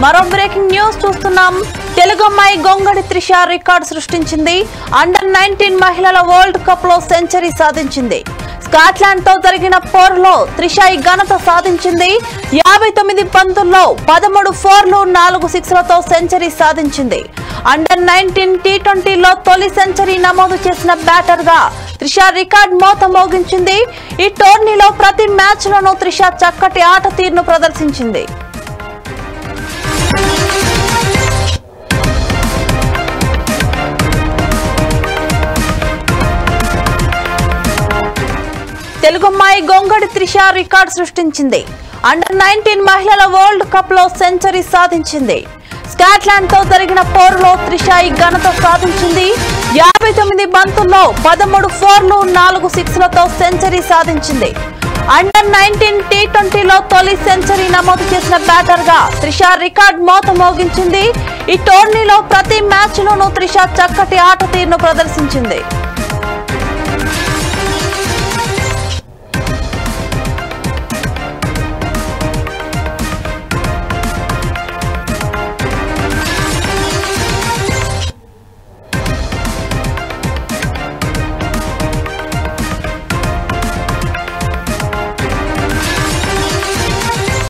మరో breaking news చూస్తున్నాం. తెలుగు అమ్మాయి గొంగడి త్రిష రికార్డు సృష్టించింది. అండర్-19 మహిళల వరల్డ్ కప్ లో సెంచరీ సాధించింది. స్కాట్లాండ్ తో జరిగిన పోరులో త్రిష ఈ ఘనత సాధించింది. 59 బంతుల్లో 13 ఫోర్లు 4 సిక్స్లతో సెంచరీ సాధించింది. అండర్-19 టీ20లో తొలి సెంచరీ నమోదు చేసిన బ్యాటర్ గా త్రిష రికార్డ్ మోత మోగించింది. ఈ టోర్నీలో ప్రతి మ్యాచ్ లోనూ త్రిష చక్కటి ఆట తీరును ప్రదర్శించింది. తెలుగు అమ్మాయి గొంగడి త్రిష రికార్డు సృష్టించింది. అండర్-19 మహిళల వరల్డ్ కప్ లో సెంచరీ సాధించింది. స్కాట్లాండ్ తో జరిగిన పోరులో త్రిష ఈ ఘనత సాధించింది. 59 బంతుల్లో 13 ఫోర్లు 4 సిక్స్లతో సెంచరీ సాధించింది. అండర్-19 టీ20లో తొలి సెంచరీ నమోదు చేసిన బ్యాటర్ గా త్రిష రికార్డ్ మోత మోగించింది. ఈ టోర్నీలో ప్రతి మ్యాచ్ లోనూ త్రిష చక్కటి ఆట తీరును ప్రదర్శించింది.